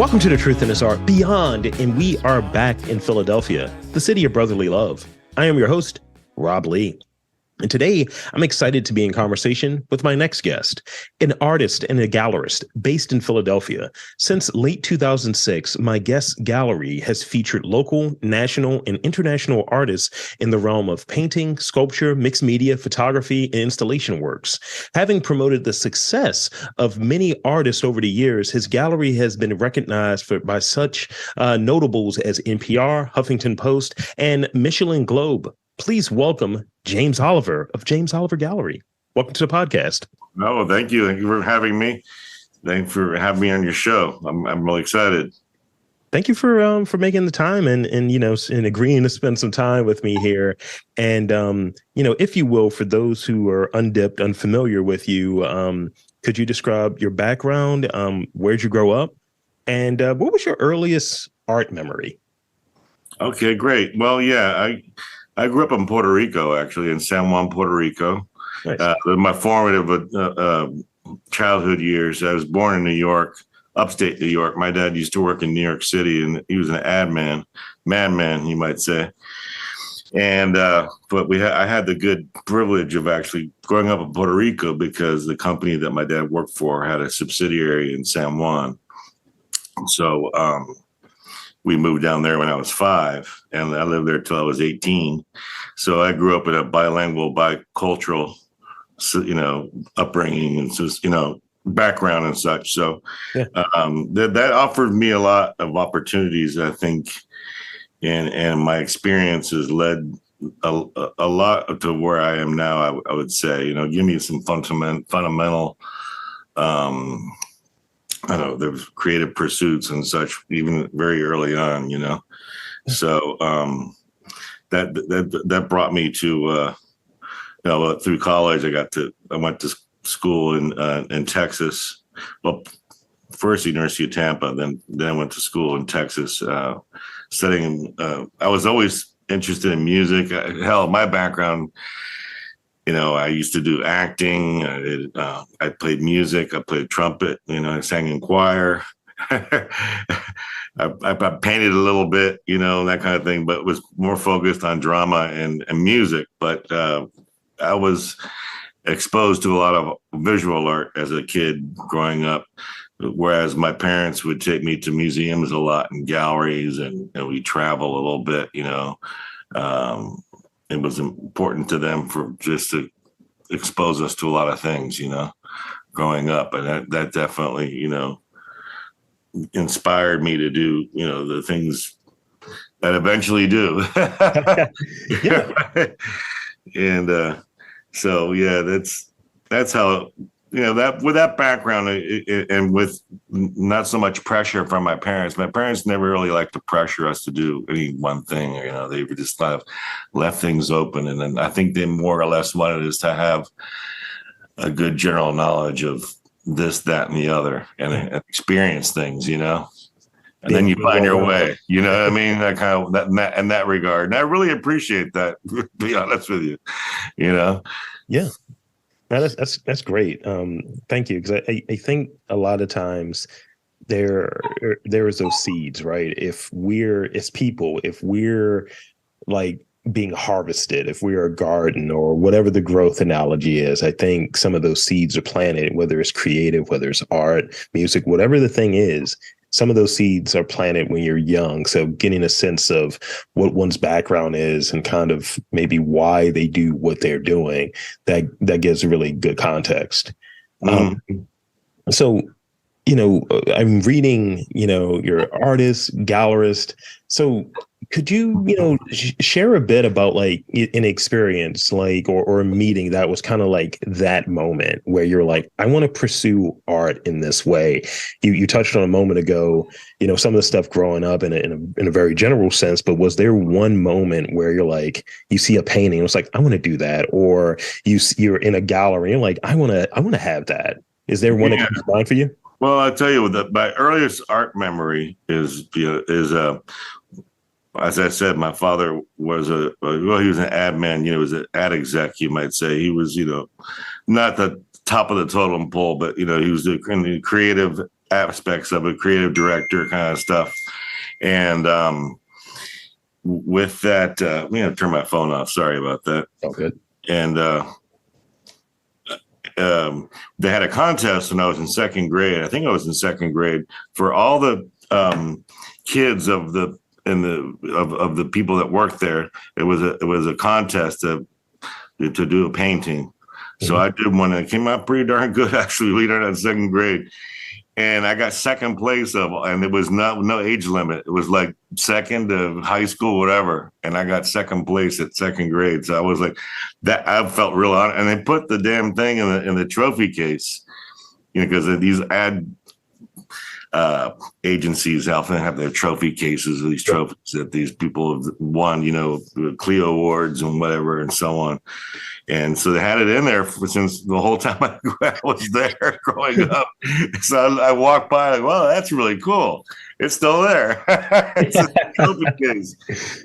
Welcome to The Truth in This Art Beyond, and we are back in Philadelphia, the city of brotherly love. I am your host, Rob Lee. And today, I'm excited to be in conversation with my next guest, an artist and a gallerist based in Philadelphia. Since late 2006, my guest gallery has featured local, national, and international artists in the realm of painting, sculpture, mixed media, photography, and installation works. Having promoted the success of many artists over the years, his gallery has been recognized by such notables as NPR, Huffington Post, and Michelin Globe. Please welcome James Oliver of James Oliver Gallery. Welcome to the podcast. Oh, thank you. Thank you for having me. Thanks for having me on your show. I'm really excited. Thank you for making the time and agreeing to spend some time with me here. And if you will, for those who are undipped, unfamiliar with you, could you describe your background? Where'd you grow up? And what was your earliest art memory? Okay, great. Well, yeah, I grew up in Puerto Rico, actually, in San Juan, Puerto Rico. Nice. My formative childhood years, I was born in New York, upstate New York. My dad used to work in New York City, and he was an madman, you might say. And but I had the good privilege of actually growing up in Puerto Rico because the company that my dad worked for had a subsidiary in San Juan. So we moved down there when I was 5, and I lived there till I was 18. So I grew up in a bilingual, bicultural, upbringing and just, background and such. So yeah. That offered me a lot of opportunities, I think, and my experiences led a lot to where I am now. I would say, give me some fundamental. There was creative pursuits and such, even very early on, So that brought me to, through college, I went to school in Texas. Well, first University of Tampa, then I went to school in Texas, studying. I was always interested in music. Hell, my background. I used to do acting. I played music. I played trumpet. I sang in choir. I painted a little bit, that kind of thing, but was more focused on drama and music. But I was exposed to a lot of visual art as a kid growing up, whereas my parents would take me to museums a lot and galleries, and we travel a little bit, it was important to them for just to expose us to a lot of things, growing up. And that definitely, inspired me to do, the things that eventually do. Yeah. And so, yeah, that's how, that with that background and with not so much pressure from my parents never really liked to pressure us to do any one thing. They were just kind of left things open. And then I think they more or less wanted us to have a good general knowledge of this, that, and the other, and experience things, and then you find your way, what I mean? That kind of that in that regard. And I really appreciate that, to be honest with you, Yeah. No, that's great. Thank you. Because I think a lot of times there is those seeds, right? If we're like being harvested, if we're a garden or whatever the growth analogy is, I think some of those seeds are planted, whether it's creative, whether it's art, music, whatever the thing is. Some of those seeds are planted when you're young. So getting a sense of what one's background is and kind of maybe why they do what they're doing, that gives really good context. Mm-hmm. So, I'm reading, you're artist, gallerist. So could you, share a bit about like an experience, like, or a meeting that was kind of like that moment where you're like, I want to pursue art in this way. You touched on a moment ago, some of the stuff growing up in a very general sense, but was there one moment where you're like, you see a painting, it's like, I want to do that, or you're in a gallery, and you're like, I want to have that. Is there one that comes to mind for you? Well, I'll tell you that my earliest art memory is as I said, my father was he was an ad man, he was an ad exec, you might say. He was, not the top of the totem pole, but, he was in the creative aspects of it, creative director kind of stuff. And with that, I'm going to turn my phone off. Sorry about that. Oh, good. And they had a contest when I was in second grade. I think I was in second grade for all the kids of the people that worked there. It was a contest to do a painting. So I did one that came out pretty darn good, actually, later in second grade. And I got second place and it was no age limit. It was like second to high school, whatever. And I got second place at second grade. So I was like, that I felt real honored. And they put the damn thing in the trophy case, because these ad agencies often have their trophy cases of these trophies that these people have won, Clio awards and whatever and so on. And so they had it in there since the whole time I was there growing up. So I walked by like, well, that's really cool. It's still there. It's a trophy case.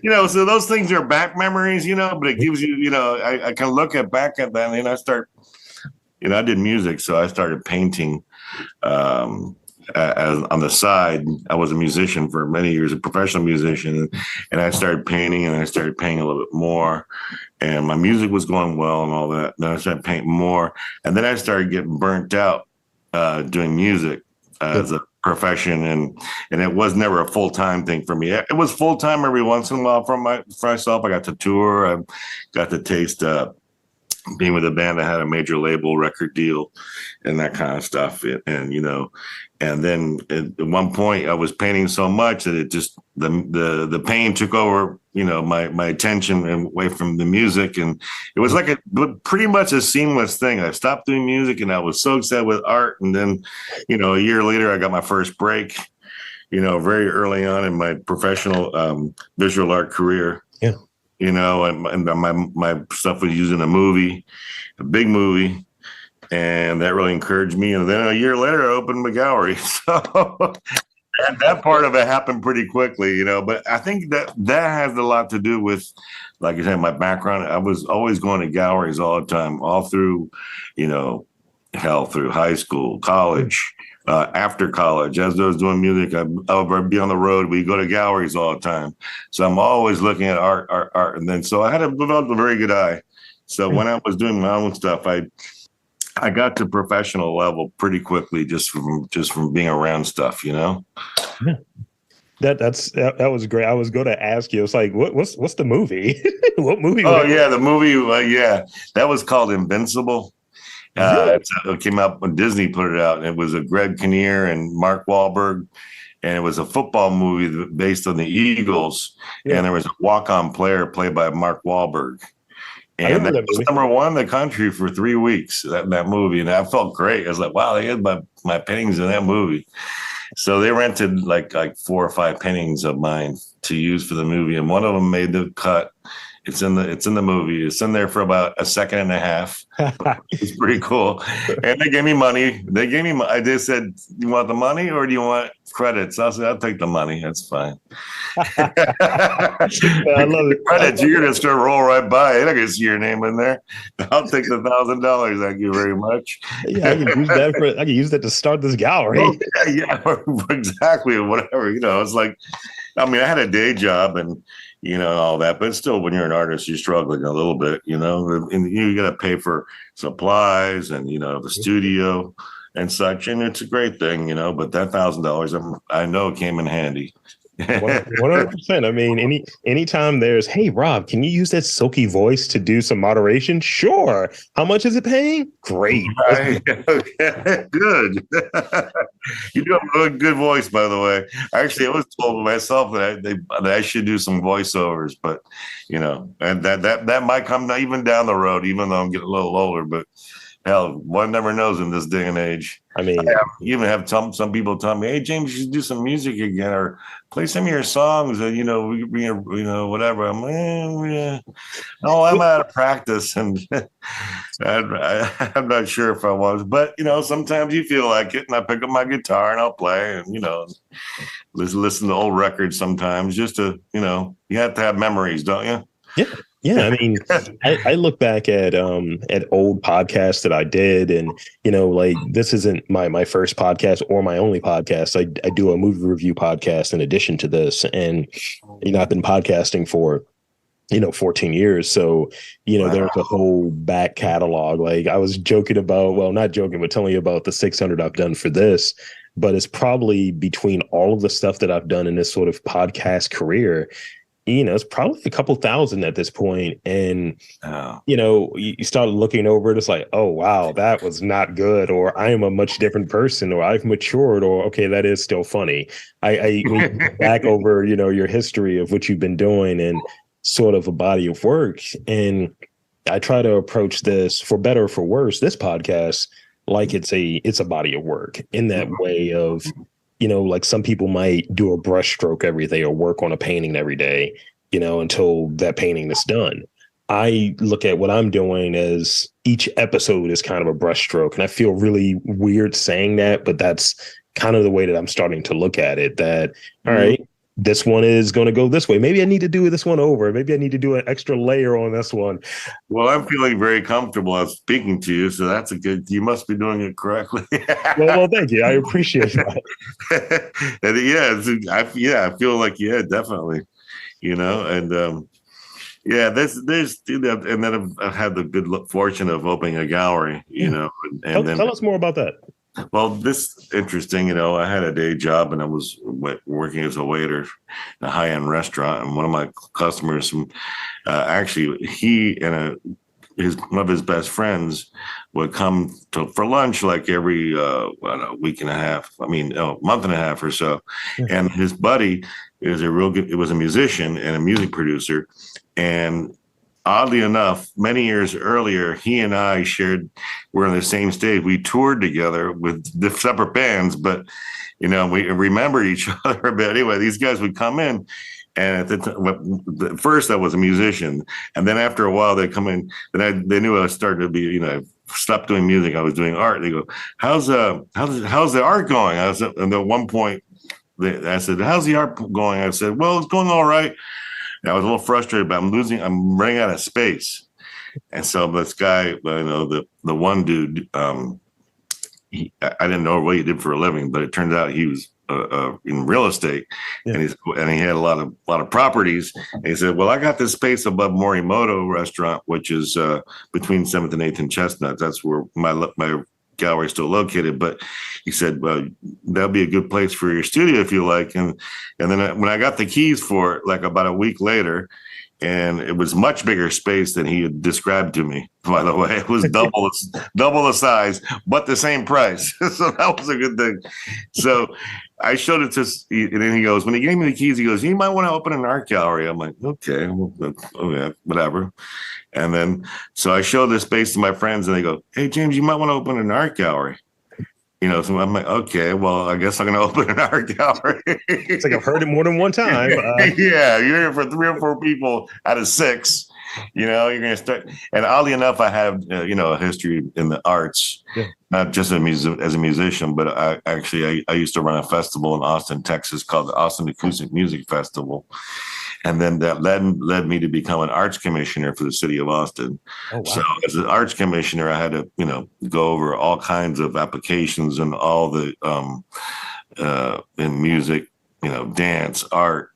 So those things are back memories, but it gives you, I can look back at that and I start, I did music. So I started painting as on the side. I was a musician for many years, a professional musician, and I started painting, and I started painting a little bit more, and my music was going well and all that. Then I started painting more, and then I started getting burnt out doing music as a profession, and it was never a full-time thing for me. It was full-time every once in a while for myself. I got to tour. I got to taste being with a band that had a major label record deal and that kind of stuff. And then at one point I was painting so much that it just, the pain took over, my attention away from the music. And it was like pretty much a seamless thing. I stopped doing music and I was so excited with art. And then, a year later I got my first break, very early on in my professional visual art career. Yeah. And my stuff was used in a big movie, and that really encouraged me. And then a year later, I opened my gallery. So and that part of it happened pretty quickly, But I think that has a lot to do with, like I said, my background. I was always going to galleries all the time, all through, through high school, college. After college, as I was doing music, I would be on the road. We go to galleries all the time. So I'm always looking at art. And then, so I had developed a very good eye. So when I was doing my own stuff, I got to professional level pretty quickly just from being around stuff, Yeah. That was great. I was going to ask you, it's like, what's the movie? What movie? Oh yeah. The movie. That was called Invincible. It came out when Disney put it out, and it was a Greg Kinnear and Mark Wahlberg, and it was a football movie based on the Eagles. Yeah. And there was a walk-on player played by Mark Wahlberg, and that was number one in the country for 3 weeks. That movie, and I felt great. I was like, wow, they had my paintings in that movie. So they rented like 4 or 5 paintings of mine to use for the movie, and one of them made the cut. It's in the movie. It's in there for about a second and a half. It's pretty cool. And they gave me money. I just said, "You want the money or do you want credits?" I said, "I'll take the money. That's fine." I love it. Credits, you're just gonna roll right by. They're not gonna see your name in there. I'll take the $1,000. Thank you very much. Yeah, I can use that to start this gallery. Oh, yeah, exactly. Whatever. It's like, I mean, I had a day job and all that, but still, when you're an artist, you're struggling a little bit, and you got to pay for supplies and, the studio and such. And it's a great thing, but that $1,000, I know came in handy. 100%. I mean, anytime there's, hey, Rob, can you use that silky voice to do some moderation? Sure. How much is it paying? Great. Right. Okay. Good. You do have a good voice, by the way. Actually, I was told myself that I should do some voiceovers, but and that might come even down the road, even though I'm getting a little older. But hell, one never knows in this day and age. I mean, even have some people tell me, "Hey, James, you should do some music again, or play some of your songs." Whatever. I'm like, yeah. Oh, I'm out of practice, and I'm not sure if I was, but sometimes you feel like it, and I pick up my guitar and I'll play, and listen to old records sometimes, just to you have to have memories, don't you? Yeah. Yeah. I mean, I look back at old podcasts that I did, and like, this isn't my first podcast or my only podcast. I do a movie review podcast in addition to this. And I've been podcasting for 14 years. So, there's a whole back catalog. Like, I was joking about, well, not joking, but telling you about the 600 I've done for this. But it's probably, between all of the stuff that I've done in this sort of podcast career, it's probably a couple thousand at this point. And, you start looking over it, it's like, oh, wow, that was not good. Or I am a much different person, or I've matured, or, okay, that is still funny. When you look back over, your history of what you've been doing and sort of a body of work. And I try to approach this, for better or for worse, this podcast, like it's a body of work, in that way of, like, some people might do a brush stroke every day or work on a painting every day, until that painting is done. I look at what I'm doing as each episode is kind of a brush stroke. And I feel really weird saying that, but that's kind of the way that I'm starting to look at it. That, all right, this one is going to go this way. Maybe I need to do this one over. Maybe I need to do an extra layer on this one. Well, I'm feeling very comfortable as speaking to you, so that's a good. You must be doing it correctly. well, thank you. I appreciate that. And I feel like, definitely. And there's and then I've had the good fortune of opening a gallery. And tell us more about that. Well, this interesting, I had a day job and I was working as a waiter in a high-end restaurant. And one of my customers, actually, he and one of his best friends would come for lunch like every week and a half. Month and a half or so. And his buddy was a musician and a music producer. And oddly enough, many years earlier, he and I were on the same stage. We toured together with the separate bands, but, we remember each other. But anyway, these guys would come in, and at first I was a musician. And then after a while they come in, and they knew I was starting to be, stopped doing music. I was doing art. They go, how's the art going? And at one point I said, how's the art going? I said, well, it's going all right. And I was a little frustrated, but I'm running out of space. And so this guy, the one dude, I didn't know what he did for a living, but it turned out he was in real estate, and he had a lot of properties. And he said, well, I got this space above Morimoto restaurant, which is between 7th and 8th and Chestnut. That's where my gallery is still located. But he said, well, that'll be a good place for your studio if you like. And then when I got the keys for it, like about a week later, and it was much bigger space than he had described to me, by the way. It was double the size, but the same price. So that was a good thing. So I showed it to, and then he goes, when he gave me the keys, he goes, you might want to open an art gallery. I'm like, okay, whatever. And then, so I showed this space to my friends, and they go, hey, James, you might want to open an art gallery. So I'm like, okay, well, I guess I'm going to open an art gallery. It's like I've heard it more than one time. Yeah, you're here for 3 or 4 people out of 6. You're going to start. And oddly enough, I have, a history in the arts, not just as a musician, but I used to run a festival in Austin, Texas called the Austin Acoustic Music Festival. And then that led me to become an arts commissioner for the city of Austin. Oh, wow. So as an arts commissioner, I had to, go over all kinds of applications and all the in music, dance, art,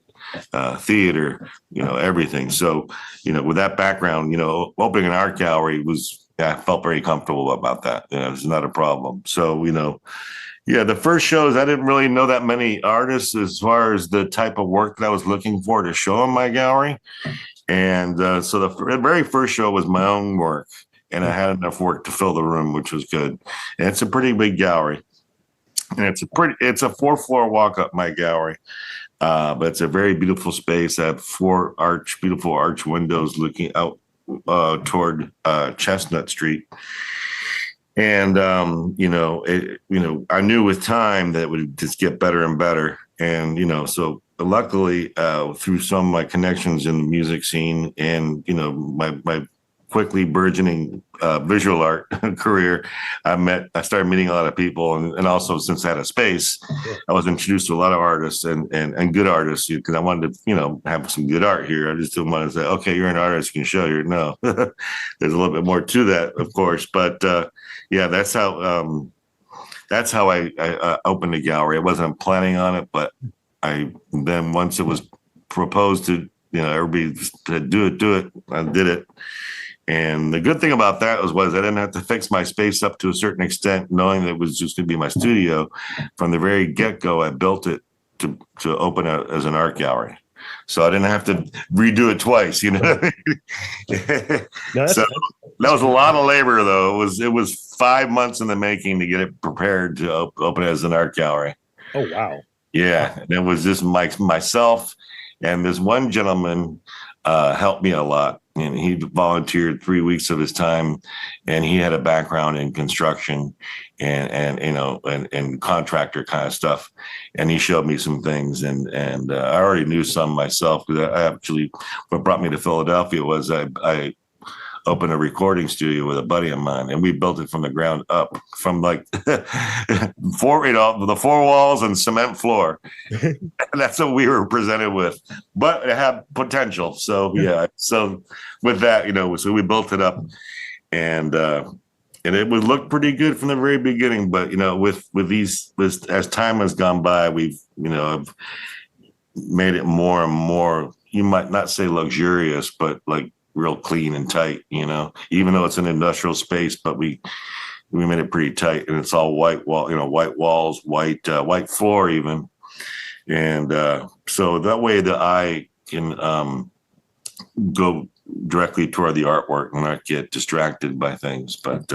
theater, everything. So, with that background, opening an art gallery I felt very comfortable about that. It's not a problem. So, the first shows, I didn't really know that many artists as far as the type of work that I was looking for to show in my gallery. And so the very first show was my own work, and I had enough work to fill the room, which was good. And it's a pretty big gallery. And it's a 4-floor walk up my gallery. But it's a very beautiful space. I have 4 beautiful arch windows looking out toward Chestnut Street. And, I knew with time that it would just get better and better. And, so luckily, through some of my connections in the music scene and, my quickly burgeoning visual art career, I started meeting a lot of people, and also since I had a space, I was introduced to a lot of artists and good artists because I wanted to, have some good art here. I just didn't want to say, okay, you're an artist, you can show your no. There's a little bit more to that, of course, but yeah, that's how I opened the gallery. I wasn't planning on it, but then once it was proposed to, everybody said, do it. I did it. And the good thing about that was I didn't have to fix my space up to a certain extent, knowing that it was just going to be my studio. From the very get-go, I built it to open as an art gallery. So I didn't have to redo it twice, No, So that was a lot of labor, though. It was 5 months in the making to get it prepared to open as an art gallery. Oh, wow. Yeah, and it was just myself and this one gentleman helped me a lot. And he volunteered 3 weeks of his time, and he had a background in construction and contractor kind of stuff. And he showed me some things, and I already knew some myself because I actually, what brought me to Philadelphia was I opened a recording studio with a buddy of mine, and we built it from the ground up, from like the 4 walls and cement floor. That's what we were presented with, but it had potential. So yeah, so with that, so we built it up, and it would look pretty good from the very beginning. But with as time has gone by, we've I've made it more and more. You might not say luxurious, but like real clean and tight, even though it's an industrial space, but we made it pretty tight, and it's all white white walls, white floor even. And so that way the eye can go directly toward the artwork and not get distracted by things. But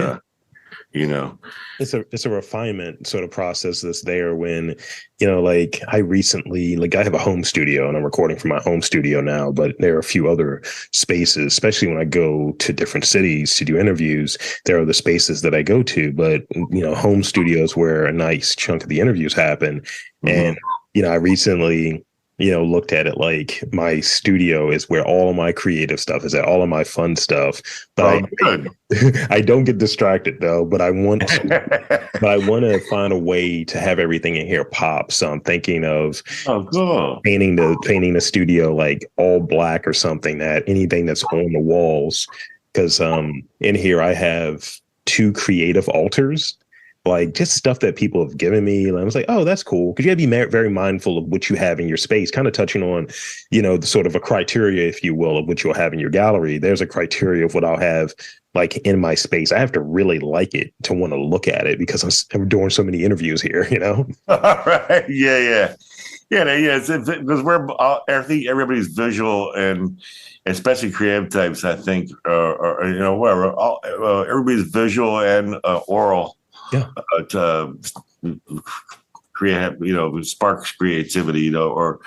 it's a refinement sort of process that's there when, like I recently, like I have a home studio and I'm recording from my home studio now, but there are a few other spaces, especially when I go to different cities to do interviews. There are the spaces that I go to, but, home studios where a nice chunk of the interviews happen. Mm-hmm. And, I recently, looked at it like my studio is where all of my creative stuff is at, all of my fun stuff. But I don't get distracted though. But I want to find a way to have everything in here pop. So I'm thinking of painting the studio like all black or something, that anything that's on the walls. Because in here I have 2 creative altars, like just stuff that people have given me. And I was like, oh, that's cool. Because you got to be very mindful of what you have in your space, kind of touching on, the sort of a criteria, if you will, of what you'll have in your gallery. There's a criteria of what I'll have like in my space. I have to really like it to want to look at it because I'm doing so many interviews here, All right. Yeah. Because I think everybody's visual, and especially creative types, I think, whatever. Everybody's visual and oral. Yeah. To create, sparks creativity, me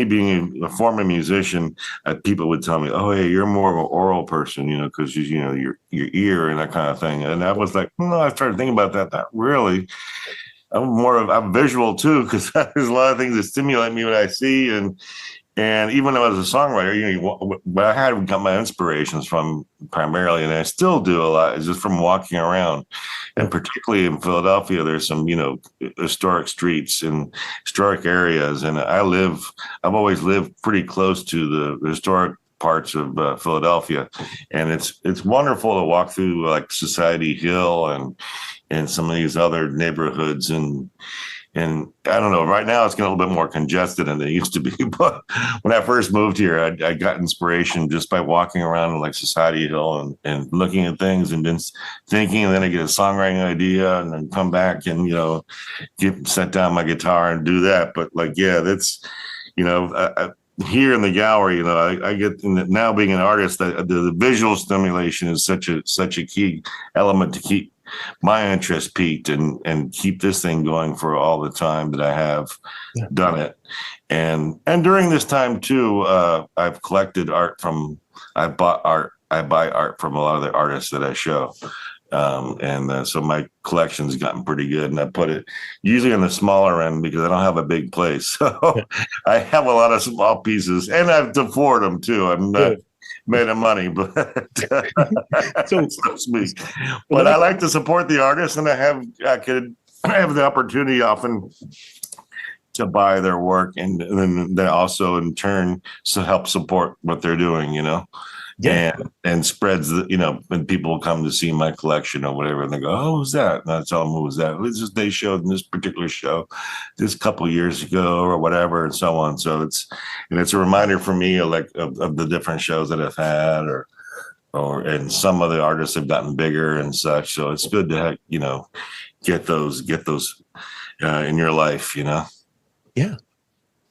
being a former musician, people would tell me, "Oh, hey, you're more of an oral person, because your ear and that kind of thing." And I was like, no, I started thinking about that. Not really. I'm visual too, because there's a lot of things that stimulate me when I see, and even though as a songwriter, but I had got my inspirations from primarily, and I still do a lot, is just from walking around. And particularly in Philadelphia, there's some, historic streets and historic areas. And I've always lived pretty close to the historic parts of Philadelphia. And it's wonderful to walk through like Society Hill and some of these other neighborhoods. And I don't know, right now it's getting a little bit more congested than it used to be. But when I first moved here, I got inspiration just by walking around like Society Hill and looking at things and then thinking, and then I get a songwriting idea and then come back and, set down my guitar and do that. But that's, here in the gallery, I get now being an artist, the visual stimulation is such a key element to keep my interest peaked and keep this thing going for all the time that I have done it. And during this time too, I've collected art I buy art from a lot of the artists that I show. So my collection's gotten pretty good, and I put it usually on the smaller end because I don't have a big place. So I have a lot of small pieces, and I've afford them too. I'm not, made of money, but So, so to speak. let But me I like to support the artists, and I have the opportunity often to buy their work, and then also in turn to help support what they're doing, yeah. and spreads when people come to see my collection or whatever, and they go, "Oh, who's that?" And I tell them, "Who was that?" They showed in this particular show this couple years ago or whatever, and so on. So it's a reminder for me of the different shows that I've had, and some of the artists have gotten bigger and such. So it's good to get those in your life, Yeah.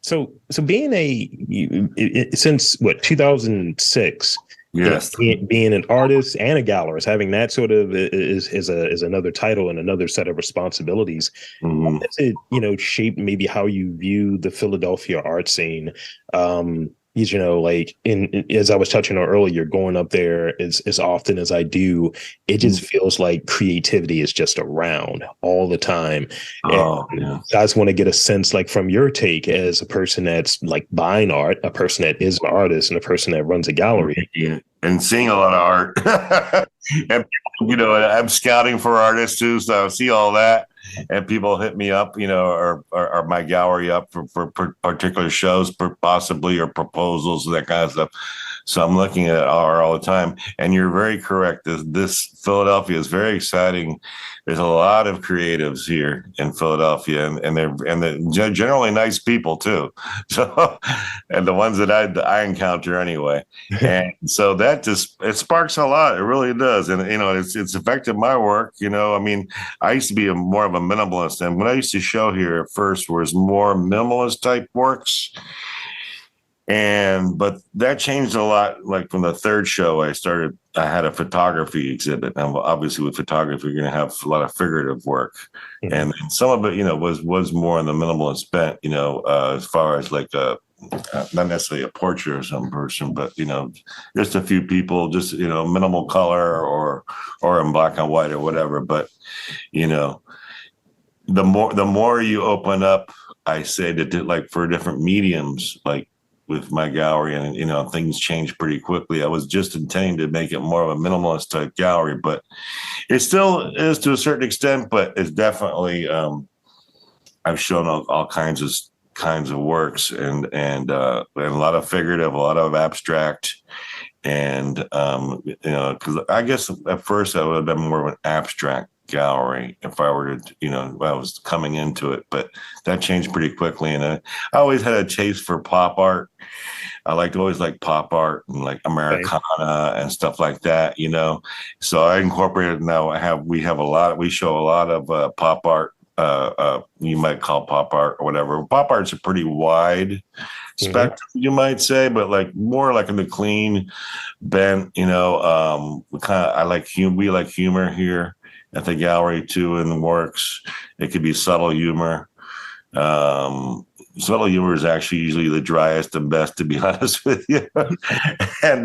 So being since what 2006, Yes. being an artist and a gallerist, having that sort of is another title and another set of responsibilities. Mm-hmm. Does it shape maybe how you view the Philadelphia art scene? Like as I was touching on earlier, going up there as often as I do, it just feels like creativity is just around all the time. Oh, And yeah. I just want to get a sense, like, from your take as a person that's like buying art, a person that is an artist, and a person that runs a gallery. Yeah. And seeing a lot of art. And I'm scouting for artists too, so I see all that. And people hit me up, or my gallery up for particular shows, possibly, or proposals, that kind of stuff. So I'm looking at art all the time. And you're very correct. This Philadelphia is very exciting. There's a lot of creatives here in Philadelphia, and they're generally nice people too. So, and the ones that I encounter anyway. And so that it sparks a lot. It really does. And, it's affected my work. I mean, I used to be more of a minimalist. And when I used to show here at first was more minimalist type works. But that changed a lot. Like from the third show, I had a photography exhibit. And obviously with photography, you're going to have a lot of figurative work. Mm-hmm. And some of it, was more in the minimalist bent, as far as like not necessarily a portrait of some person, but just a few people, just minimal color or in black and white or whatever. But the more you open up, I say that, like, for different mediums, like with my gallery, and things change pretty quickly. I was just intending to make it more of a minimalist type gallery, but it still is to a certain extent. But it's definitely I've shown all kinds of works, and a lot of figurative, a lot of abstract, and because I guess at first I would have been more of an abstract gallery if I were to, I was coming into it, but that changed pretty quickly. And I always had a taste for pop art. I always like pop art and like Americana and stuff like that, So I incorporated now. We show a lot of pop art. You might call pop art or whatever. Pop art's a pretty wide spectrum, you might say, but like more like in the clean bent, we like humor here at the gallery too, in the works. It could be subtle humor. Subtle humor is actually usually the driest and best, to be honest with you. And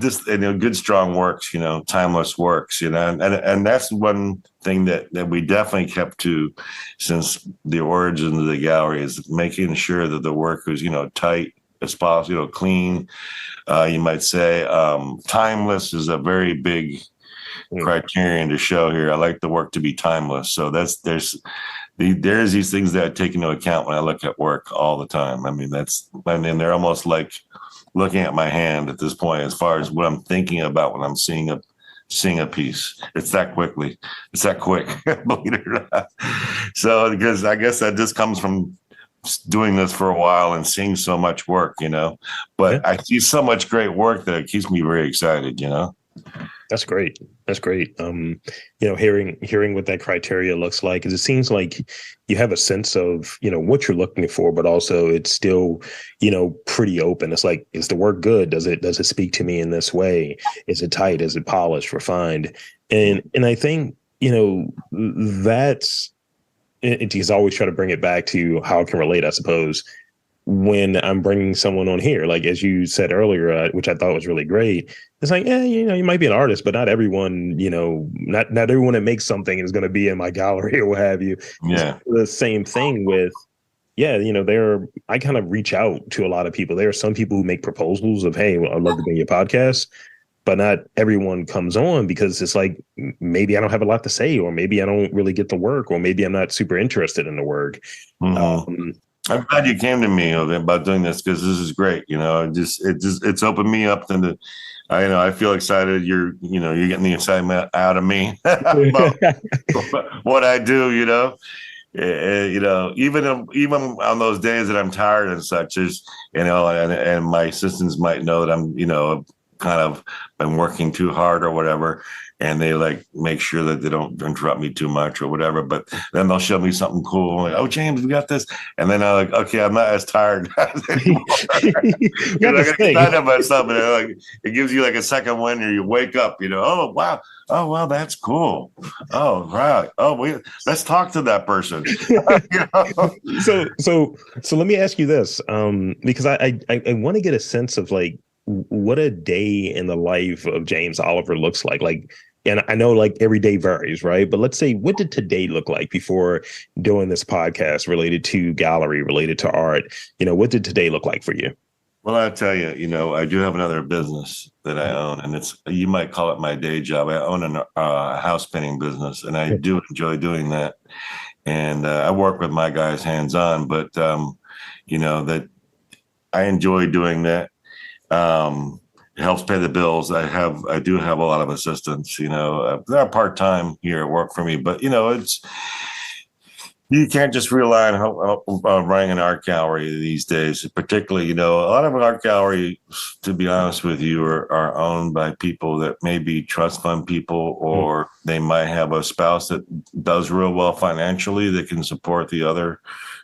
just good strong works, timeless works, and that's one thing that we definitely kept to since the origin of the gallery, is making sure that the work was tight as possible, clean. You might say timeless is a very big criterion to show here. I like the work to be timeless. So there's these things that I take into account when I look at work all the time. I mean, they're almost like looking at my hand at this point, as far as what I'm thinking about when I'm seeing a piece. It's that quick, believe it or not. So, because I guess that just comes from doing this for a while and seeing so much work, but I see so much great work that it keeps me very excited, That's great. Hearing what that criteria looks like, because it seems like you have a sense of, what you're looking for, but also it's still, pretty open. It's like, is the work good? Does it speak to me in this way? Is it tight? Is it polished, refined? And I think, that's it's always try to bring it back to how it can relate, I suppose, when I'm bringing someone on here, like, as you said earlier, which I thought was really great. It's like, you might be an artist, but not everyone, not everyone that makes something is going to be in my gallery or what have you. Yeah. It's the same thing with yeah, I kind of reach out to a lot of people. There are some people who make proposals of, hey, well, I'd love to be on your podcast, but not everyone comes on because it's like maybe I don't have a lot to say, or maybe I don't really get the work, or maybe I'm not super interested in the work. Mm-hmm. Um, I'm glad you came to me about doing this because this is great. It's opened me up to the. I feel excited. You're getting the excitement out of me about what I do. Even on those days that I'm tired and such, and my assistants might know that I'm, kind of been working too hard or whatever, and they like make sure that they don't interrupt me too much or whatever. But then they'll show me something cool, like, "Oh, James, we got this," and then I'm like, "Okay, I'm not as tired anymore." We got Because I this get thing. excited about something, and like it gives you like a second wind, or you wake up, oh wow, oh well, that's cool. Oh right, let's talk to that person. You know? So let me ask you this, because I want to get a sense of like what a day in the life of James Oliver looks like. Like, and I know like every day varies, right? But let's say, what did today look like before doing this podcast related to gallery, related to art? What did today look like for you? Well, I tell you, I do have another business that I own, and you might call it my day job. I own a house painting business, and I do enjoy doing that. And I work with my guys hands on, but that I enjoy doing that. It helps pay the bills. I do have a lot of assistants. They're part time here at work for me, but it's you can't just rely on running an art gallery these days. Particularly, a lot of art galleries, to be honest with you, are owned by people that may be trust fund people, or they might have a spouse that does real well financially that can support the other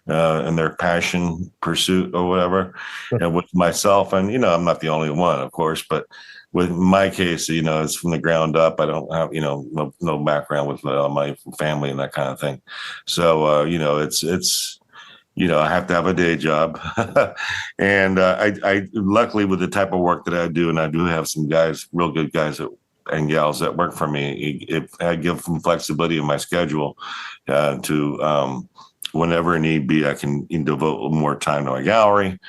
in their passion pursuit or whatever. And with myself, and I'm not the only one, of course, but with my case, it's from the ground up. I don't have, no background with my family and that kind of thing. So, I have to have a day job. And I luckily with the type of work that I do, and I do have some guys, real good guys and gals that work for me. If I give them flexibility in my schedule to whenever need be, I can devote more time to a gallery,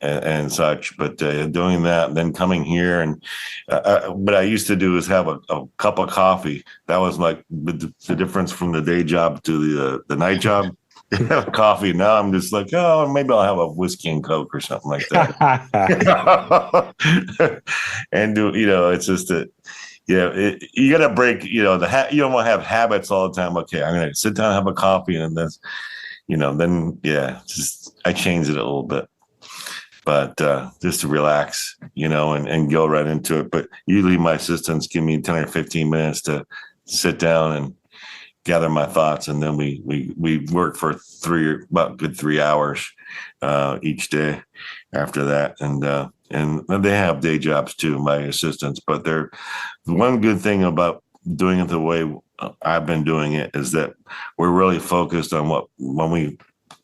and such. But doing that, and then coming here, and what I used to do is have a cup of coffee. That was like the difference from the day job to the night job. Coffee. Now I'm just like, oh, maybe I'll have a whiskey and Coke or something like that. And it's just that. Yeah, you got to break. You don't want to have habits all the time. Okay, I'm gonna sit down and have a coffee, and then just I changed it a little bit, but just to relax, and go right into it. But usually my assistants give me 10 or 15 minutes to sit down and gather my thoughts, and then we work for about good 3 hours each day after that, and they have day jobs too, my assistants. But they're one good thing about doing it the way I've been doing it is that we're really focused on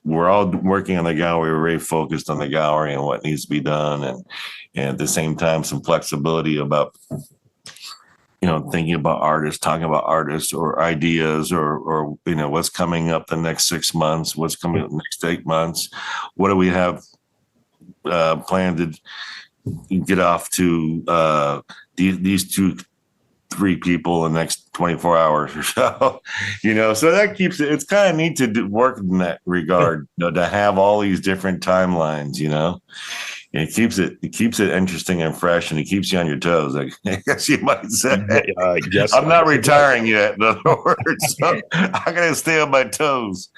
we're all working on the gallery. We're very focused on the gallery and what needs to be done, and at the same time, some flexibility about thinking about artists, talking about artists or ideas, or what's coming up the next 6 months, what's coming up the next 8 months, what do we have planned to get off to these 2-3 people in the next 24 hours or so. So that keeps it's kind of neat to work in that regard, to have all these different timelines. It keeps it interesting and fresh, and it keeps you on your toes, I guess you might say. Yes, I'm not retiring yet, in other words, so I'm going to stay on my toes.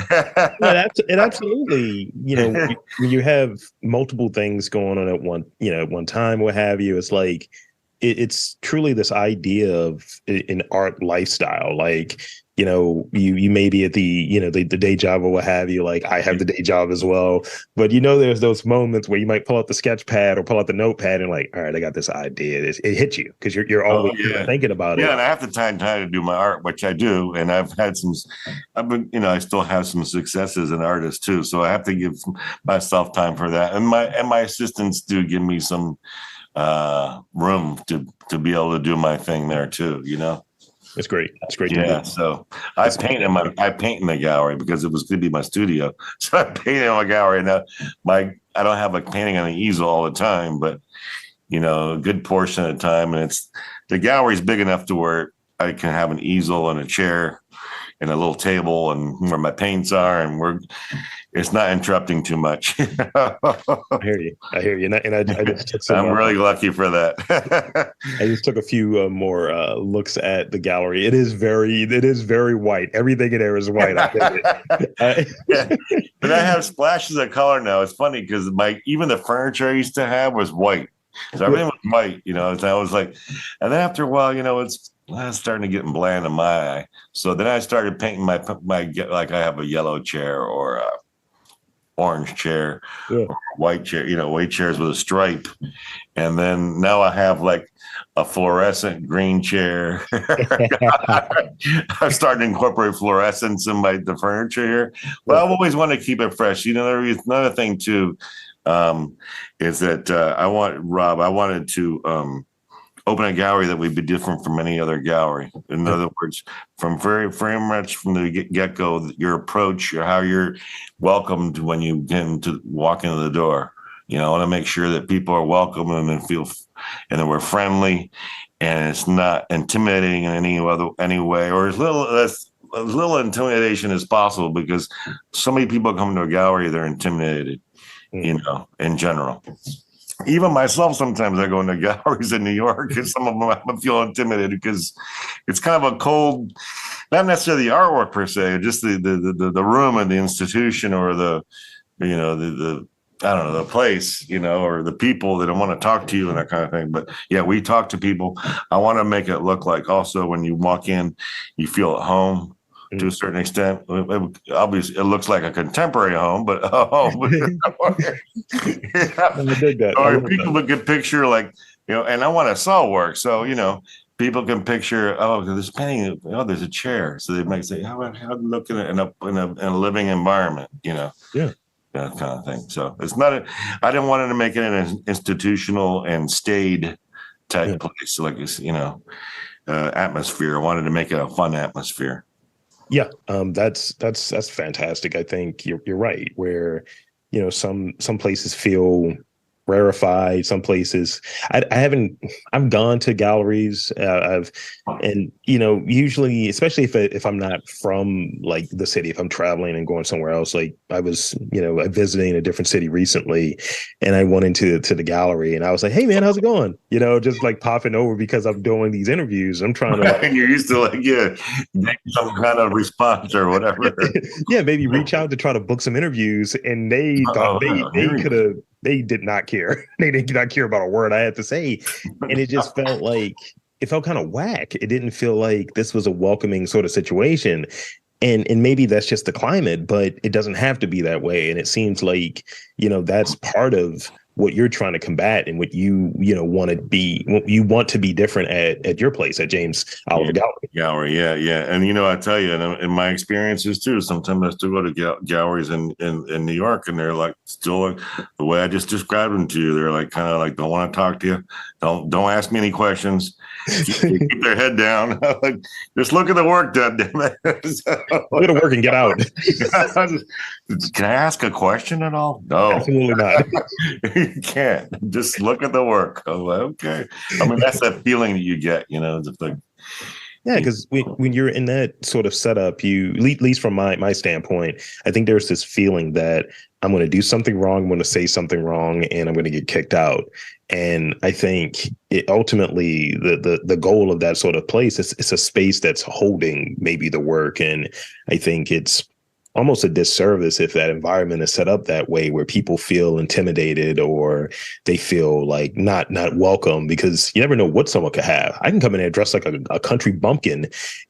it absolutely. When you have multiple things going on at one time, what have you, it's like it's truly this idea of an art lifestyle. Like, you may be at the day job or what have you. Like, I have the day job as well, but there's those moments where you might pull out the sketch pad or pull out the notepad and like, all right, I got this idea. It hits you because you're always thinking about it. Yeah, and I have the time to do my art, which I do, and I've been, I still have some success as an artist too. So I have to give myself time for that, and my assistants do give me some room to be able to do my thing there too. It's great. It's great to Yeah, hear. so I paint in the gallery because it was going to be my studio. So I painted in my gallery. Now, I don't have a painting on the easel all the time, but a good portion of the time, and the gallery's big enough to where I can have an easel and a chair and a little table and where my paints are, and it's not interrupting too much. I hear you. And I just took some. I'm really lucky for that. I just took a few more looks at the gallery. It is very white. Everything in there is white. I get it. Yeah. But I have splashes of color now. It's funny because even the furniture I used to have was white. So everything was white, So I was like, and then after a while, it's starting to get bland in my eye. So then I started painting my like I have a yellow chair or a orange chair, or a white chair, white chairs with a stripe. And then now I have like a fluorescent green chair. I'm starting to incorporate fluorescence in the furniture here. But I've always wanted to keep it fresh. There's another thing too, is that I wanted to open a gallery that would be different from any other gallery. In other words, from very, very much from the get-go, your approach, how you're welcomed when you walk into the door. I want to make sure that people are welcome and and that we're friendly, and it's not intimidating in any way, or as little intimidation as possible, because so many people come to a gallery, they're intimidated, in general. Even myself, sometimes I go into galleries in New York, and some of them I feel intimidated because it's kind of a cold, not necessarily the artwork per se, just the room and the institution, or the I don't know, the place, or the people that want to talk to you and that kind of thing. But yeah, we talk to people. I want to make it look like also when you walk in, you feel at home to a certain extent. Obviously, it looks like a contemporary home, but I dig that. or people would get picture and I want to sell work. So, people can picture, this painting, there's a chair. So they might say, how look at it in a living environment, Yeah. That kind of thing. So it's not I didn't want to make it an institutional and staid type place, like atmosphere. I wanted to make it a fun atmosphere. Yeah, that's fantastic. I think you're right. Where some places feel rarefied. Some places I've gone to galleries. Usually, especially if I'm not from like the city, if I'm traveling and going somewhere else, like I was, visiting a different city recently, and I went into the gallery and I was like, "Hey man, how's it going?" Just like popping over because I'm doing these interviews. I'm trying to, and you're used to make some kind of response or whatever. Yeah, maybe reach out to try to book some interviews, and they thought they did not care. They did not care about a word I had to say. And it just felt like it felt kind of whack. It didn't feel like this was a welcoming sort of situation. And maybe that's just the climate, but it doesn't have to be that way. And it seems like, that's part of what you're trying to combat and what you want to be, what you want to be different at your place at James Oliver Gallery. Yeah. And I tell you, in my experiences too, sometimes I still go to galleries in New York, and they're like still the way I just described them to you. They're like kind of like, don't want to talk to you, don't ask me any questions. Keep their head down. Just look at the work done. Look at the work and get out. Can I ask a question at all? No, absolutely not. You can't. Just look at the work. Oh, okay. I mean, that's that feeling that you get. It's like. Yeah, because when you're in that sort of setup, at least from my standpoint, I think there's this feeling that I'm going to do something wrong, I'm going to say something wrong, and I'm going to get kicked out. And I think ultimately the goal of that sort of place is it's a space that's holding maybe the work. And I think it's almost a disservice if that environment is set up that way, where people feel intimidated or they feel like not welcome, because you never know what someone could have. I can come in there dressed like a country bumpkin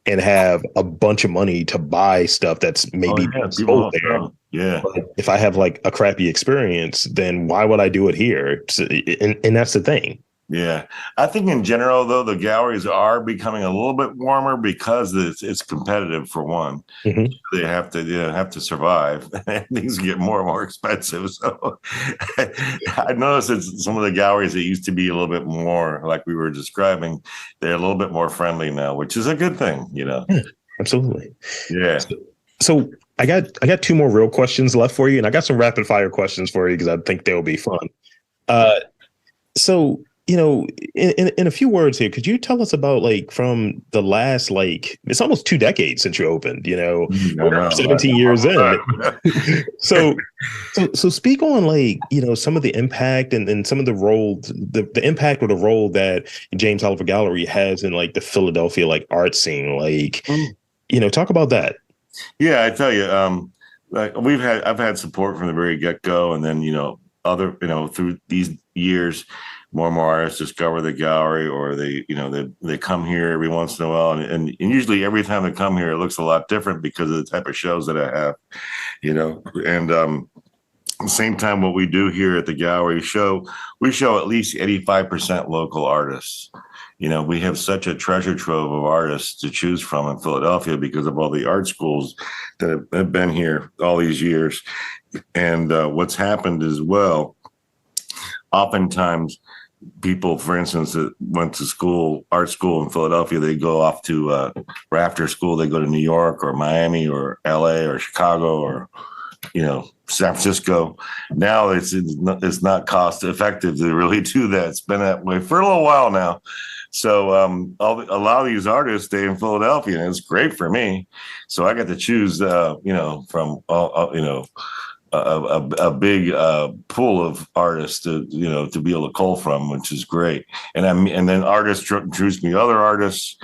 and have a bunch of money to buy stuff that's maybe sold there. Yeah. But if I have like a crappy experience, then why would I do it here? And that's the thing. Yeah, I think in general, though, the galleries are becoming a little bit warmer because it's competitive for one. Hmm. They have to survive. Things get more and more expensive. So I noticed that some of the galleries that used to be a little bit more like we were describing, they're a little bit more friendly now, which is a good thing, you know. Yeah, absolutely. Yeah. So I got two more real questions left for you, and I got some rapid fire questions for you because I think they'll be fun. Uh, so in a few words here, could you tell us about like from the last like it's almost 2 decades since you opened? I We're know. 17 years in. I so so speak on like some of the impact and some of the role the impact or the role that James Oliver Gallery has in like the Philadelphia like art scene. Like know. talk about that. Yeah, I tell you, like I've had support from the very get go, and then through these years, more and more artists discover the gallery, or they come here every once in a while, and usually every time they come here, it looks a lot different because of the type of shows that I have, and at the same time, what we do here at the gallery we show at least 85% local artists. We have such a treasure trove of artists to choose from in Philadelphia because of all the art schools that have been here all these years. And what's happened as well, oftentimes people, for instance, that went to art school in Philadelphia, they go off to, or after school, they go to New York or Miami or LA or Chicago or San Francisco. Now it's not cost effective to really do that. It's been that way for a little while now. So a lot of these artists stay in Philadelphia, and it's great for me. So I get to choose, from a big pool of artists to be able to cull from, which is great. And then artists choose me other artists,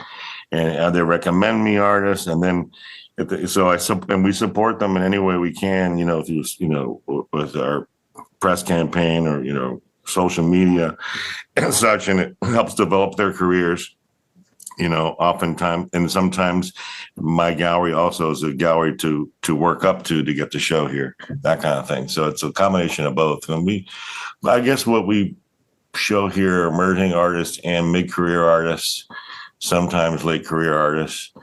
and they recommend me artists, and then and we support them in any way we can, through with our press campaign or social media and such, and it helps develop their careers. Oftentimes, and sometimes my gallery also is a gallery to work up to get the show here, that kind of thing. So it's a combination of both. And I guess what we show here are emerging artists and mid-career artists, sometimes late career artists,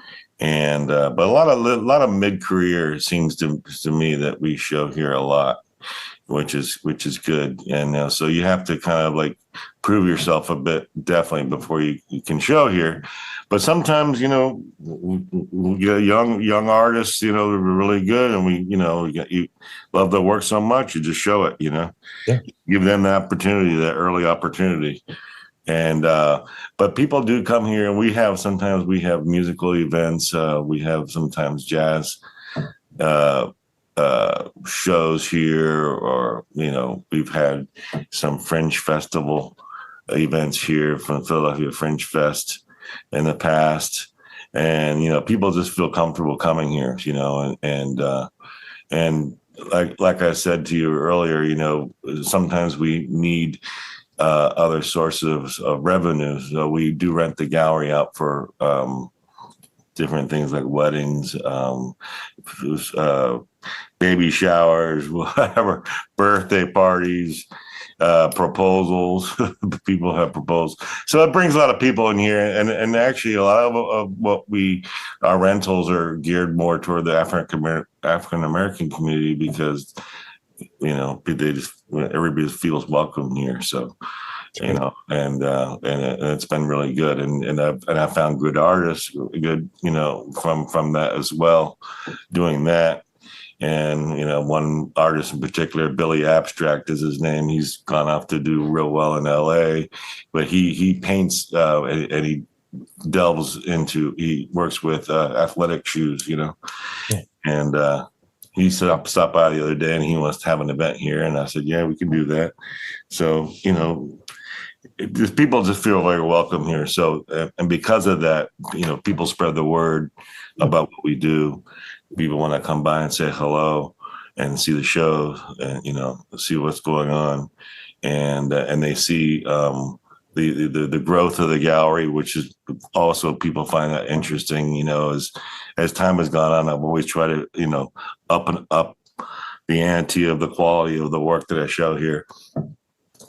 and but a lot of mid-career seems to me that we show here a lot, which is good. And so you have to kind of like prove yourself a bit, definitely, before you can show here. But sometimes we get young artists, they're really good, and you love their work so much, you just show it. Yeah. Give them the opportunity, that early opportunity. And but people do come here, and we have musical events. We have sometimes jazz shows here, or we've had some Fringe Festival events here from Philadelphia Fringe Fest in the past, and people just feel comfortable coming here, and like I said to you earlier, sometimes we need other sources of revenue. So we do rent the gallery out for different things like weddings, baby showers, whatever, birthday parties, proposals. People have proposed. So it brings a lot of people in here. And actually, a lot of what our rentals are geared more toward the African American community because, everybody feels welcome here. So, and it's been really good, and I've found good artists, good, from that as well, doing that. And one artist in particular, Billy Abstract is his name. He's gone off to do real well in L.A., but he paints and he he works with athletic shoes, Yeah. And he stopped by the other day, and he wants to have an event here, and I said, yeah, we can do that. So people just feel very welcome here. So, and because of that, people spread the word about what we do. People want to come by and say hello and see the show, and see what's going on, and they see the growth of the gallery, which is also, people find that interesting. As time has gone on, I've always tried to up the ante of the quality of the work that I show here,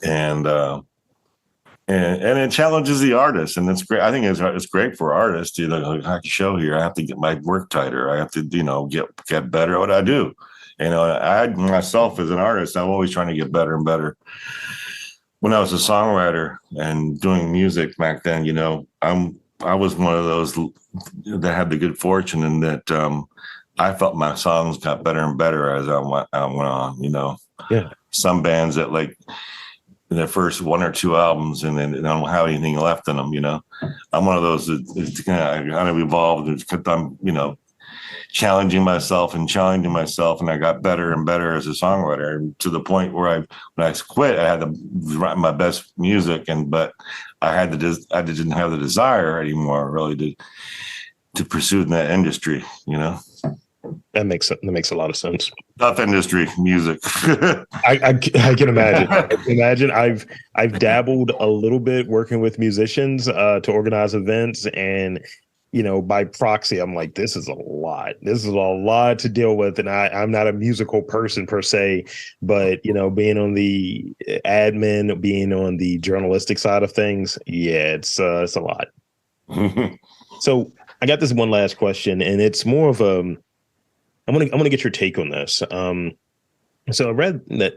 and and it challenges the artist, and it's great. I think it's great for artists. You know, like, I can show here. I have to get my work tighter. I have to, get better at what I do. You know, I myself as an artist, I'm always trying to get better and better. When I was a songwriter and doing music back then, I was one of those that had the good fortune, and that I felt my songs got better and better as I went on. Yeah. Some bands that like their first one or two albums, and then they don't have anything left in them. I'm one of those that kind of evolved because I'm, challenging myself, and I got better and better as a songwriter, and to the point where when I quit, I had to write my best music, but I didn't have the desire anymore really to pursue in that industry. That makes a lot of sense. Tough industry, music. I can imagine. I can imagine. I've dabbled a little bit working with musicians to organize events, and by proxy, I'm like, this is a lot. This is a lot to deal with, and I'm not a musical person per se, but being on the admin, being on the journalistic side of things, yeah, it's a lot. So I got this one last question, and it's more of a I'm gonna get your take on this. So I read that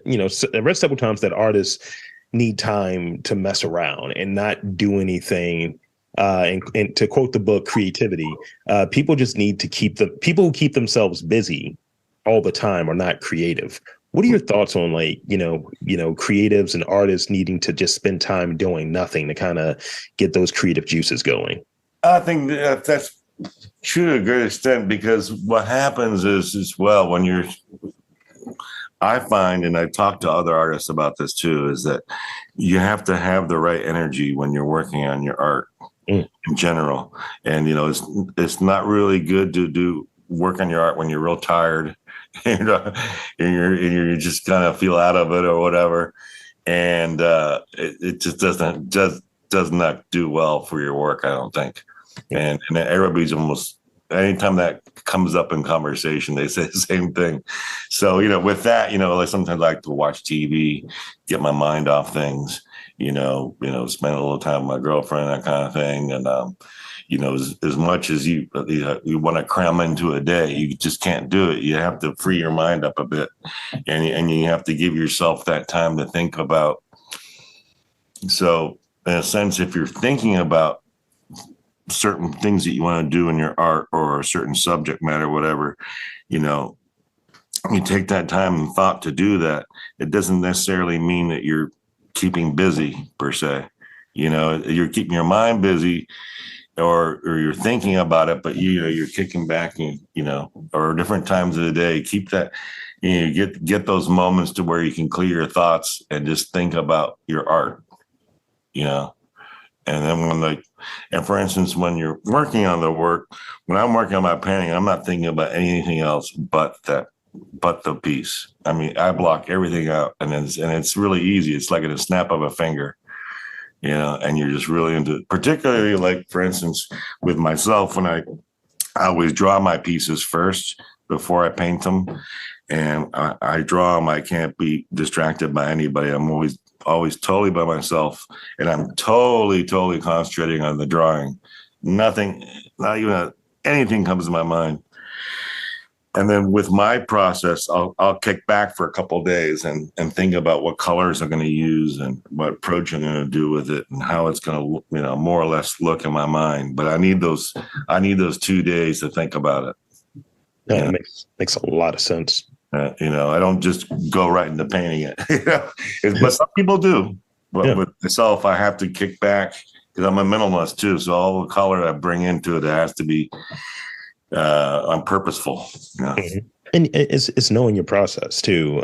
I read several times that artists need time to mess around and not do anything. And to quote the book Creativity, people just need to people who keep themselves busy all the time are not creative. What are your thoughts on creatives and artists needing to just spend time doing nothing to kind of get those creative juices going? I think that's true to a great extent, because what happens is when I find, and I talk to other artists about this too, is that you have to have the right energy when you're working on your art in general. And, it's not really good to do work on your art when you're real tired and you just kind of feel out of it or whatever. And it just does not do well for your work, I don't think. And everybody's almost, anytime that comes up in conversation, they say the same thing. So, with that, like sometimes I like to watch TV, get my mind off things, spend a little time with my girlfriend, that kind of thing. And, as much as you want to cram into a day, you just can't do it. You have to free your mind up a bit, and you have to give yourself that time to think about. So in a sense, if you're thinking about certain things that you want to do in your art or a certain subject matter, whatever, you take that time and thought to do that. It doesn't necessarily mean that you're keeping busy per se. You're keeping your mind busy, or you're thinking about it, but you're kicking back, or different times of the day. Keep that, get those moments to where you can clear your thoughts and just think about your art, And then and for instance, when you're working on the work, when I'm working on my painting, I'm not thinking about anything else but the piece. I mean, I block everything out, and it's really easy. It's like a snap of a finger, and you're just really into it. Particularly, like, for instance, with myself, when I always draw my pieces first before I paint them, and I draw them. I can't be distracted by anybody. I'm always totally by myself, and I'm totally concentrating on the drawing. Nothing, not even anything comes to my mind. And then with my process, I'll kick back for a couple of days and think about what colors I'm going to use and what approach I'm going to do with it and how it's going to, more or less look in my mind. But I need those 2 days to think about it. Yeah, it makes a lot of sense. I don't just go right into painting it. But some people do. But with myself, I have to kick back because I'm a minimalist too. So all the color I bring into it has to be I'm purposeful. Mm-hmm. And it's knowing your process too.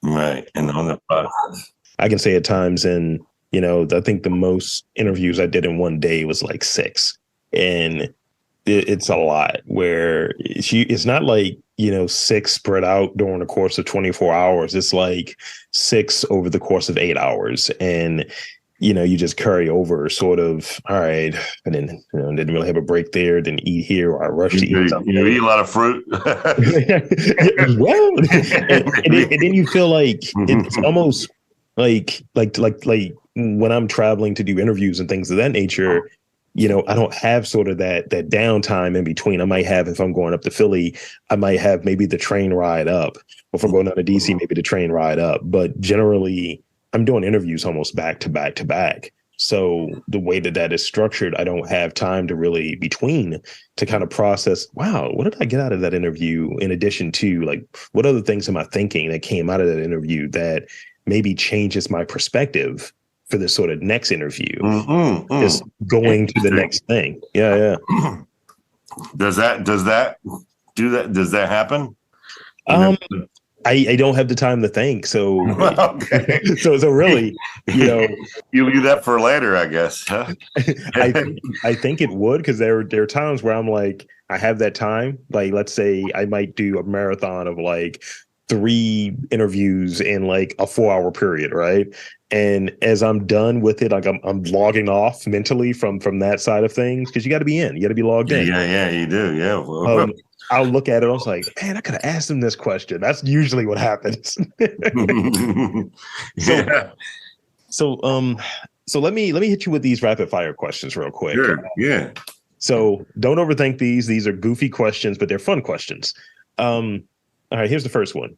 Right. And on the process. I can say at times, and I think the most interviews I did in one day was like 6. And it's a lot where it's not like, 6 spread out during the course of 24 hours. It's like 6 over the course of 8 hours. And, you just carry over sort of, all right. And then, didn't really have a break there, didn't eat here, or I rushed to eat something. You eat a lot of fruit. Well, and then you feel like it's almost like when I'm traveling to do interviews and things of that nature, I don't have sort of that downtime in between. I might have, if I'm going up to Philly, I might have maybe the train ride up. If I'm going down to DC, maybe the train ride up. But generally, I'm doing interviews almost back to back to back. So the way that is structured, I don't have time to really between to kind of process, wow, what did I get out of that interview? In addition to, like, what other things am I thinking that came out of that interview that maybe changes my perspective for this sort of next interview? Is going to the next thing. Yeah. Does that do that? Does that happen? I don't have the time to think. So, okay. so really, you leave that for later, I guess. Huh? I think it would, because there are times where I'm like, I have that time. Like, let's say I might do a marathon of like 3 interviews in like a 4-hour period, right? And as I'm done with it, like I'm logging off mentally from that side of things, because you got to be in, you got to be logged in. Yeah, you do. Yeah. I'll look at it. I was like, man, I could have asked him this question. That's usually what happens. Yeah. So let me hit you with these rapid fire questions real quick. Sure. Yeah. So don't overthink these. These are goofy questions, but they're fun questions. All right, here's the first one.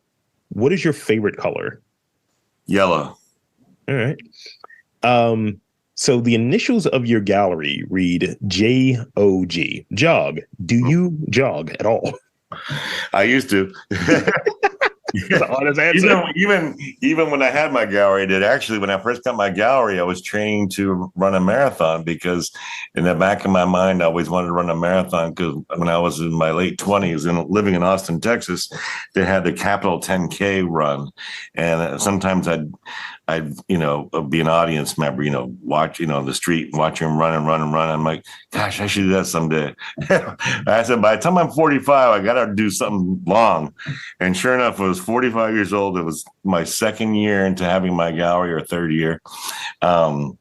What is your favorite color? Yellow. All right. So the initials of your gallery read JOG. Jog. Do you jog at all? I used to. That's an honest answer. Even when I had my gallery, when I first got my gallery, I was training to run a marathon, because in the back of my mind, I always wanted to run a marathon, because when I was in my late 20s and living in Austin, Texas, they had the Capital 10K run. And sometimes I'd be an audience member, watch, the street, watch him run. I'm like, gosh, I should do that someday. I said, by the time I'm 45, I got to do something long. And sure enough, I was 45 years old. It was my second year into having my gallery, or third year. My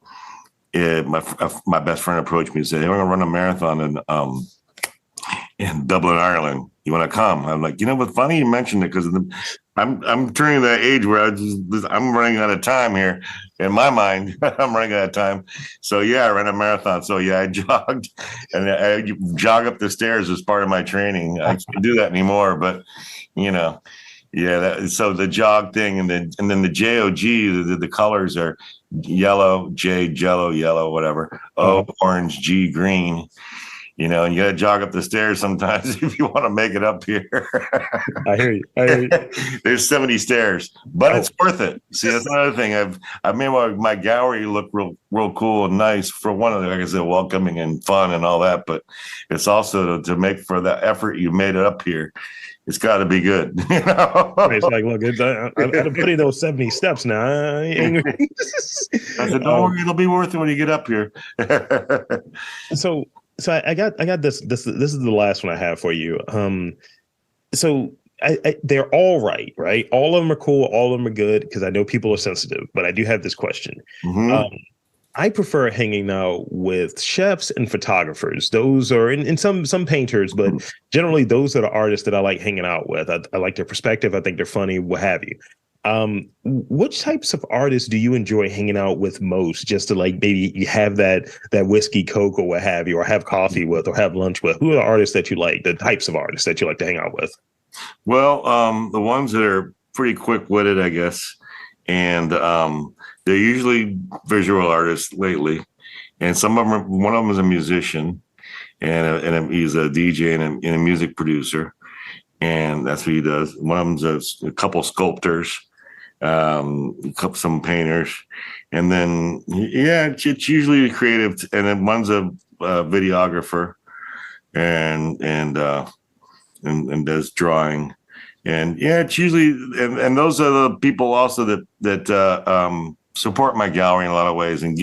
best friend approached me and said, hey, we're going to run a marathon in Dublin, Ireland. You want to come? I'm like, what's funny you mentioned it, because I'm turning that age where I'm running out of time here. In my mind, I'm running out of time. So yeah, I ran a marathon. So yeah, I jogged, and I jog up the stairs as part of my training. I can't do that anymore, but so the jog thing, and then the JOG, the colors are yellow, J, jello, yellow, whatever. O, orange, G, green. And you got to jog up the stairs sometimes if you want to make it up here. I hear you. There's 70 stairs, but it's worth it. See, that's another thing. I've made my gallery look real cool and nice, for one of the, like I said, welcoming and fun and all that. But it's also to make for the effort you made it up here. It's got to be good. It's like, look, I'm putting those 70 steps now. I said, don't worry, it'll be worth it when you get up here. So I got this. This is the last one I have for you. So they're all right? All of them are cool. All of them are good, because I know people are sensitive. But I do have this question. Mm-hmm. I prefer hanging out with chefs and photographers. Those are in some painters, but generally those are the artists that I like hanging out with. I like their perspective. I think they're funny, what have you. Which types of artists do you enjoy hanging out with most? Just to, like, maybe you have that whiskey, Coke, or what have you, or have coffee with, or have lunch with? Who are the artists that you like? The types of artists that you like to hang out with? Well, the ones that are pretty quick-witted, I guess, and they're usually visual artists lately, and one of them is a musician, and he's a DJ and a music producer, and that's what he does. One of them's a couple sculptors, some painters, and then it's usually creative, and then one's a videographer, and does drawing, and it's usually, and those are the people also that support my gallery in a lot of ways, and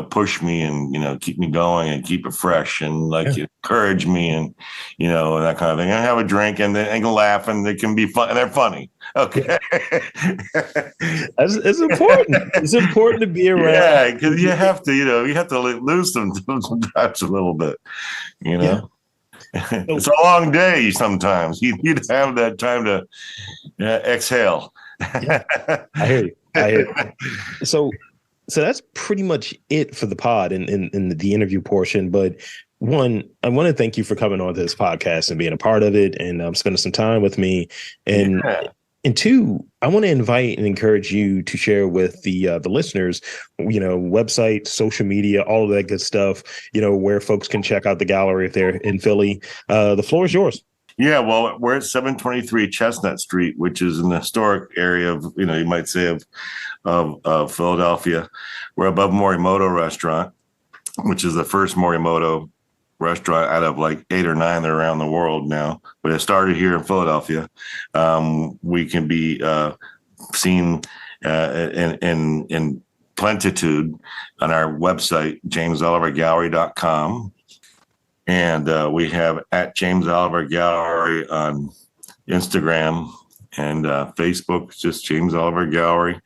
push me, and keep me going and keep it fresh, and encourage me, and and that kind of thing. I have a drink, and they can laugh, and they can be fun, and they're funny. Okay. It's important. It's important to be around. Yeah, because you have to, you have to lose them sometimes a little bit, Yeah. It's a long day sometimes. You'd have that time to exhale. Yeah, I hear you. So that's pretty much it for the pod in the interview portion. But one, I want to thank you for coming on this podcast and being a part of it and spending some time with me. And and two, I want to invite and encourage you to share with the listeners, website, social media, all of that good stuff, where folks can check out the gallery if they're in Philly. The floor is yours. Yeah, well, we're at 723 Chestnut Street, which is in the historic area of, you might say of Philadelphia. We're above Morimoto Restaurant, which is the first Morimoto restaurant out of like 8 or 9 that are around the world now, but it started here in Philadelphia. We can be seen in plentitude on our website, jamesolivergallery.com. And we have at James Oliver Gallery on Instagram and Facebook, just James Oliver Gallery.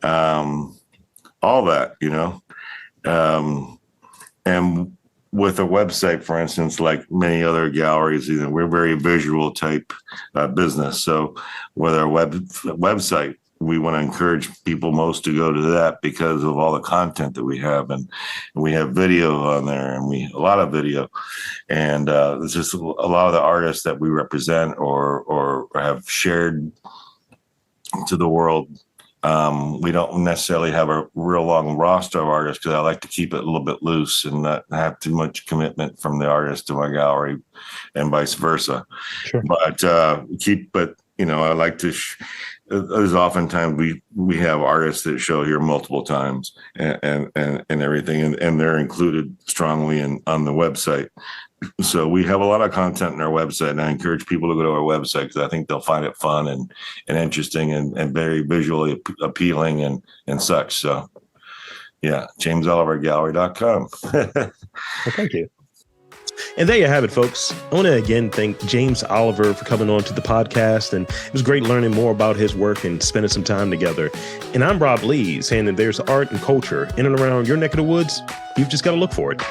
All that, and with a website, for instance, like many other galleries, we're very visual type business. So with our website, we want to encourage people most to go to that because of all the content that we have, and we have video on there, and a lot of video, and it's just a lot of the artists that we represent or have shared to the world. We don't necessarily have a real long roster of artists because I like to keep it a little bit loose and not have too much commitment from the artist to my gallery and vice versa. Sure. But I like to, there's oftentimes we have artists that show here multiple times and everything, and they're included strongly on the website. So we have a lot of content on our website, and I encourage people to go to our website because I think they'll find it fun and interesting and very visually appealing and such. So, yeah, jamesolivergallery.com. Well, thank you. And there you have it, folks. I want to again thank James Oliver for coming on to the podcast. And it was great learning more about his work and spending some time together. And I'm Rob Lee, saying that there's art and culture in and around your neck of the woods. You've just got to look for it.